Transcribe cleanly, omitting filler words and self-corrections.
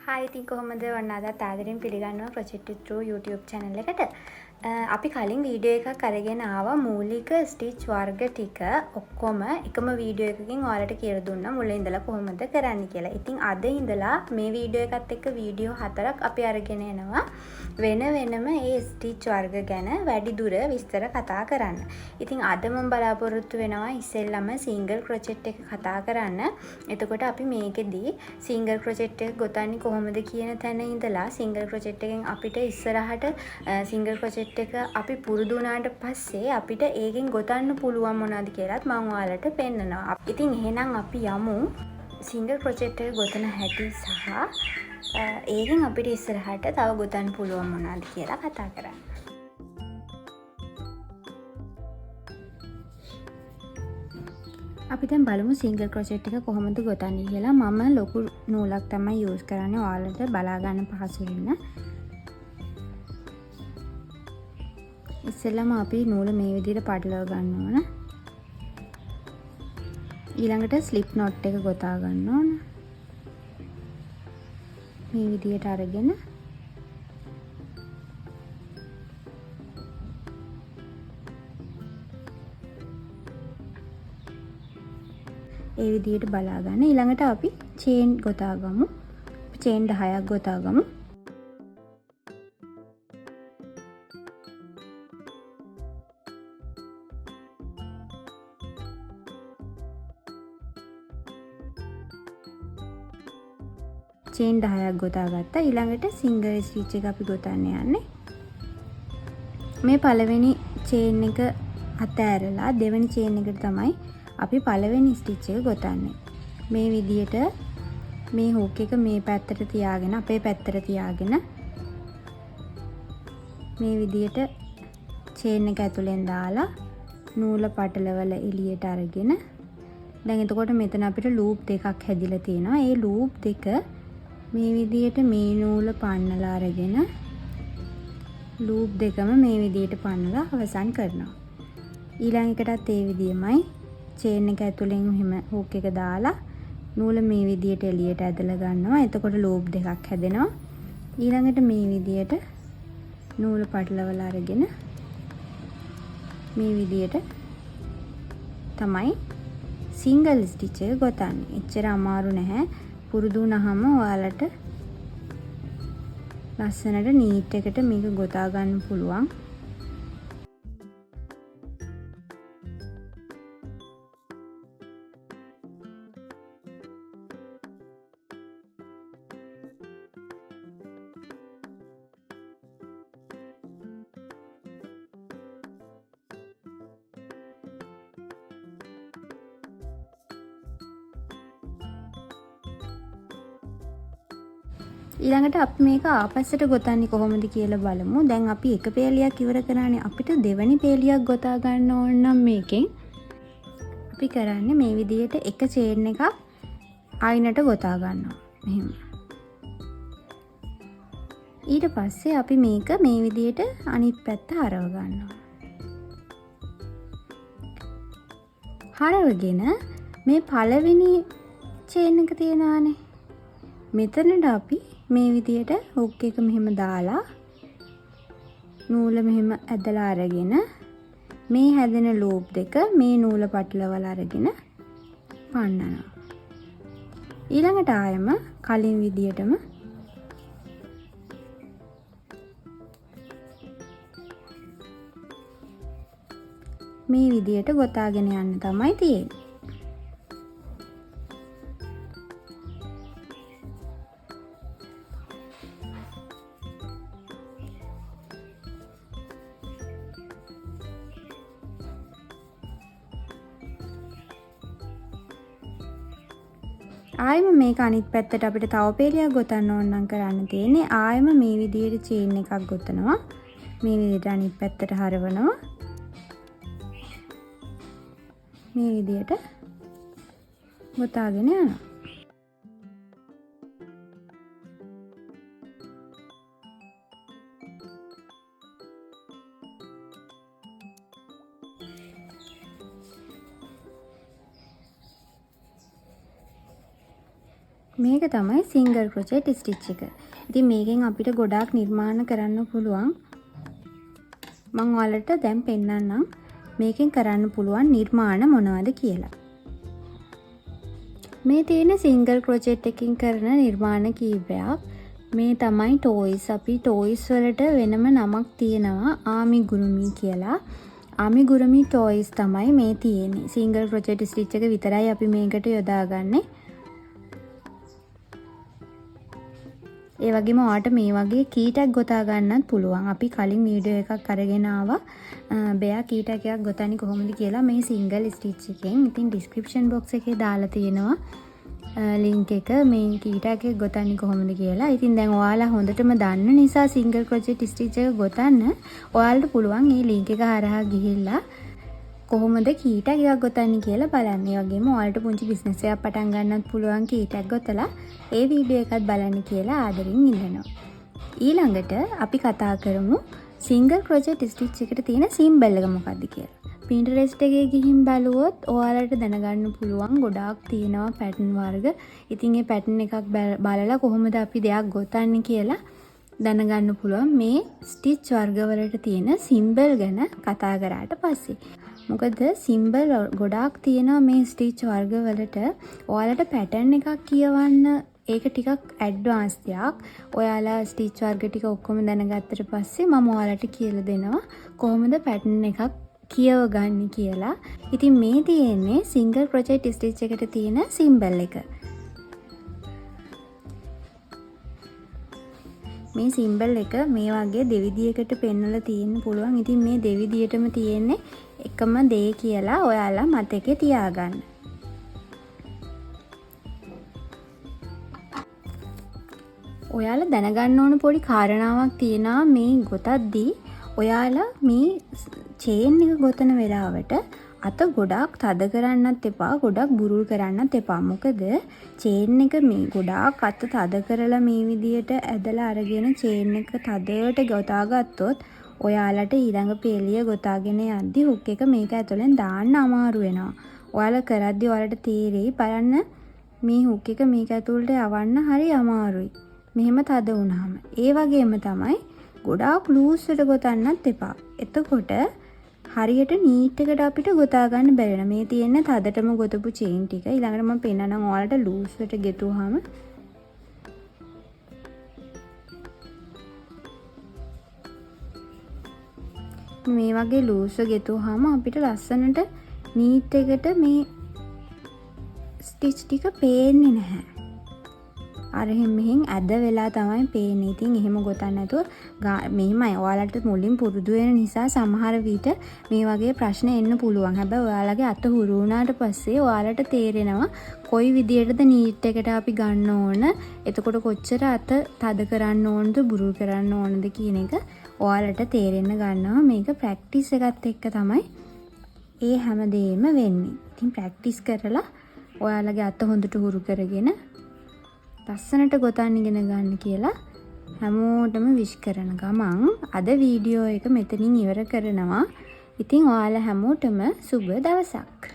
Hi ඉතින් කොහොමද ඔන්න අදත් ආදරෙන් පිළිගන්නවා project it true YouTube channel එකට. අපි කලින් වීඩියෝ එකක් අරගෙන ආවා මූලික ස්ටිච් වර්ග ටික ඔක්කොම එකම වීඩියෝ එකකින් ඔයාලට කියලා දුන්නා මුලින් ඉඳලා කොහොමද කරන්න කියලා. ඉතින් අද ඉඳලා මේ වීඩියෝ එකත් එක්ක වීඩියෝ 4ක් අපි අරගෙන එනවා. වෙන වෙනම ඒ ස්ටිච් වර්ග ගැන වැඩිදුර විස්තර කතා කරන්න. ඉතින් අද මම බලාපොරොත්තු වෙනවා ඉස්සෙල්ලම සිංගල් ක්‍රොචෙට් එක කතා කරන්න. එතකොට අපි මේකෙදී සිංගල් ක්‍රොචෙට් එක ගොතන්නේ කොහොමද කියන තැන ඉඳලා සිංගල් ක්‍රොචෙට් එකෙන් අපිට ඉස්සරහට සිංගල් ක්‍රොචෙට් එක අපි පුරුදු වුණාට පස්සේ අපිට ඒකෙන් ගොතන්න පුළුවන් මොනවද කියලාත් මම ඔයාලට පෙන්නනවා. ඉතින් එහෙනම් අපි යමු සිංගල් ක්‍රොචෙට් එක ගොතන හැටි සහ ඒකෙන් අපිට ඉස්සරහට තව ගොතන්න පුළුවන් මොනවද කියලා කතා කරන්න. අපි දැන් බලමු සිංගල් ක්‍රොචෙට් එක කොහොමද ගොතන්නේ කියලා. මම ලොකු නූලක් තමයි යූස් කරන්නේ ඔයාලට බලා ගන්න පහසු වෙන්න. ඉස්සෙල්ලාම අපි නූල මේ විදිහට පටලවා ගන්න ඕන. ඊළඟට ස්ලිප් knot එක ගොතා ගන්න ඕන. මේ විදිහට අරගෙන ඒ විදිහට බලා ගන්න. ඊළඟට අපි චේන් ගොතා ගමු. චේන් 10ක් ගොතා ගමු. චේන් 10ක් ගොතා ගත්තා. ඊළඟට සිංගල් ස්ටිච් එක අපි ගොතන්න යන්නේ. මේ පළවෙනි චේන් එක අතෑරලා දෙවෙනි චේන් එකට තමයි අපි පළවෙනි ස්ටිච් එක ගොතන්නේ. මේ විදිහට මේ හුක් එක මේ පැත්තට තියාගෙන අපේ පැත්තට තියාගෙන මේ විදිහට චේන් එක ඇතුලෙන් දාලා නූල පටලවල එළියට අරගෙන දැන් එතකොට මෙතන අපිට ලූප් දෙකක් හැදිලා තියෙනවා. ඒ ලූප් දෙක මේ විදිහට මේ නූල පන්නලා අරගෙන ලූප් දෙකම මේ විදිහට පන්නලා අවසන් කරනවා. ඊළඟ එකටත් ඒ විදිහමයි චේන් එක ඇතුලෙන් එහෙම හුක් එක දාලා නූල මේ විදිහට එළියට ඇදලා ගන්නවා. එතකොට ලූප් දෙකක් හැදෙනවා. ඊළඟට මේ විදිහට නූල පටලවලා අරගෙන මේ විදිහට තමයි සිංගල් ස්ටිච් එක ගොතන්නේ. එච්චර අමාරු නැහැ. පුරුදු වුණාම ඔයාලට ලස්සනට නීට් එකට මේක ගොතා ගන්න පුළුවන්. ඊළඟට අපි මේක ආපස්සට ගොතන්නේ කොහොමද කියලා බලමු. දැන් අපි එක පේලියක් ඉවර කරානේ. අපිට දෙවෙනි පේලියක් ගොතා ගන්න ඕන නම් මේකෙන් අපි කරන්නේ මේ විදිහට එක චේන් එකක් අයිනට ගොතා ගන්නවා. මෙහෙම. ඊට පස්සේ අපි මේක මේ විදිහට අනිත් පැත්ත හරව ගන්නවා. හරවගෙන මේ පළවෙනි චේන් එක තියනවානේ. මෙතනට අපි මේ විදිහට හුක් එක මෙහෙම දාලා නූල මෙහෙම ඇදලා අරගෙන මේ හැදෙන ලූප් දෙක මේ නූල පටලවලා අරගෙන පන්නනවා. ඊළඟට ආයම කලින් විදිහටම මේ විදිහට ගොතාගෙන යන්න තමයි තියෙන්නේ. ආයෙම මේක අනිත් පැත්තට අපිට තව පේලියක් ගොතන්න ඕන නම් කරන්න තියෙන්නේ ආයෙම මේ විදිහට චේන් එකක් ගොතනවා. මේ විදිහට අනිත් පැත්තට හරවනවා. මේ විදිහට ගොතාගෙන යනවා. මේක තමයි සිංගල් ක්‍රොචට් ස්ටිච් එක. ඉතින් මේකෙන් අපිට ගොඩාක් නිර්මාණ කරන්න පුළුවන්. මම ඔයාලට දැන් පෙන්නන්නම් මේකෙන් කරන්න පුළුවන් නිර්මාණ මොනවද කියලා. මේ තියෙන සිංගල් ක්‍රොචට් එකකින් කරන නිර්මාණ කීපයක්. මේ තමයි ටොයිස්. අපි ටොයිස් වලට වෙනම නමක් තියෙනවා ආමිගුරුමි කියලා. ආමිගුරුමි ටොයිස් තමයි මේ තියෙන්නේ. සිංගල් ක්‍රොචට් ස්ටිච් එක විතරයි අපි මේකට යොදාගන්නේ. ඒ වගේම ඔයාලට මේ වගේ කී ටැග් ගොතා ගන්නත් පුළුවන්. අපි කලින් වීඩියෝ එකක් අරගෙන ආවා. බෙයා කී ටැග් එකක් ගොතන්නේ කොහොමද කියලා මේ සිංගල් ස්ටිච් එකෙන්. ඉතින් ඩිස්ක්‍රිප්ෂන් බොක්ස් එකේ දාලා තියෙනවා ලින්ක් එක මේ කී ටැග් එක ගොතන්නේ කොහොමද කියලා. ඉතින් දැන් ඔයාලා හොඳටම දන්න නිසා සිංගල් ක්‍රොචට් ස්ටිච් එක ගොතන්න ඔයාලට පුළුවන් මේ ලින්ක් එක හරහා ගිහිල්ලා කොහොමද කී ටැග් එකක් ගොතන්නේ කියලා බලන්න. ඒ වගේම ඔයාලට පුංචි බිස්නස් එකක් පටන් ගන්නත් පුළුවන් කී ටැග් ගොතලා ඒ වීඩියෝ එකත් බලන්න කියලා ආදරෙන් ඉල්ලනවා. ඊළඟට අපි කතා කරමු සිංගල් ක්‍රොචට් ස්ටිච් එකට තියෙන සිම්බල් එක මොකක්ද කියලා. Pinterest එකේ ගිහින් බලුවොත් ඔයාලට දැනගන්න පුළුවන් ගොඩාක් තියෙනවා පැටර්න් වර්ග. ඉතින් මේ පැටර්න් එකක් බලලා කොහොමද අපි දෙයක් ගොතන්නේ කියලා දැනගන්න පුළුවන් මේ ස්ටිච් වර්ග වලට තියෙන සිම්බල් ගැන කතා කරාට පස්සේ. මොකද සිම්බල් ගොඩාක් තියෙනවා මේ ස්ටිච් වර්ග වලට. ඔයාලට පැටර්න් එකක් කියවන්න ඒක ටිකක් ඇඩ්වාන්ස් දෙයක්. ඔයාලා ස්ටිච් වර්ග ටික ඔක්කොම දැනගත්තට පස්සේ මම ඔයාලට කියලා දෙනවා කොහොමද පැටර්න් එකක් කියව ගන්න කියලා. ඉතින් මේ තියෙන්නේ සිංගල් ක්‍රොචට් ස්ටිච් එකට තියෙන සිම්බල් එක. මේ සිම්බල් එක මේ වගේ දෙවිදියකට පෙන්වලා තියෙන්න පුළුවන්. ඉතින් මේ දෙවිදියටම තියෙන්නේ එකම දේ කියලා ඔයාලා මතකේ තියාගන්න. ඔයාලා දැනගන්න ඕන පොඩි කාරණාවක් තියෙනවා මේ ගොතද්දී ඔයාලා මේ චේන් එක ගොතන වෙලාවට අත ගොඩාක් තද කරන්නත් එපා, ගොඩක් බුරුල් කරන්නත් එපා. මොකද චේන් එක මේ ගොඩාක් අත තද කරලා මේ විදියට ඇදලා අරගෙන චේන් එක තදට ගොතා ගත්තොත් ඔයාලට ඊළඟ පෙළිය ගොතාගෙන යද්දි හුක් එක මේක ඇතුලෙන් දාන්න අමාරු වෙනවා. ඔයාලා කරද්දි ඔයාලට තේරෙයි බලන්න මේ හුක් එක මේක ඇතුළට යවන්න හරි අමාරුයි. මෙහෙම තද වුණාම. ඒ වගේම තමයි ගොඩාක් ලූස් එකට ගොතන්නත් එපා. එතකොට හරියට නීට් එකට අපිට ගොතා ගන්න බැරි වෙනවා. මේ තියෙන තදටම ගොතපු චේන් ටික ඊළඟට මම පෙන්නනම් ඔයාලට ලූස් එකට ගෙතුවාම මේ වගේ ලූස් ගෙතුවාම අපිට ලස්සනට නීට් එකට මේ ස්ටිච් ටික පේන්නේ නැහැ. අර මෙහෙන් ඇද වෙලා තමයි පේන්නේ. ඉතින් එහෙම ගොතන්න නැතුව මෙහෙමයි. ඔයාලට මුලින් පුරුදු වෙන නිසා සමහර විට මේ වගේ ප්‍රශ්න එන්න පුළුවන්. හැබැයි ඔයාලගේ අත හුරු වුණාට පස්සේ ඔයාලට තේරෙනවා කොයි විදියටද නීට් එකට අපි ගන්න ඕන. එතකොට කොච්චර අත තද කරන්න ඕනද බුරුල් කරන්න ඕනද කියන එක ඔයාලට තේරෙන්න ගන්නවා. මේක ප්‍රැක්ටිස් එකත් එක්ක තමයි ඒ හැමදේම වෙන්නේ. ඉතින් ප්‍රැක්ටිස් කරලා ඔයාලගේ අත හොඳට හුරු කරගෙන ලස්සනට ගොතන්න ඉගෙන ගන්න කියලා හැමෝටම විශ් කරන ගමන් අද වීඩියෝ එක මෙතනින් ඉවර කරනවා. ඉතින් ඔයාලා හැමෝටම සුබ දවසක්.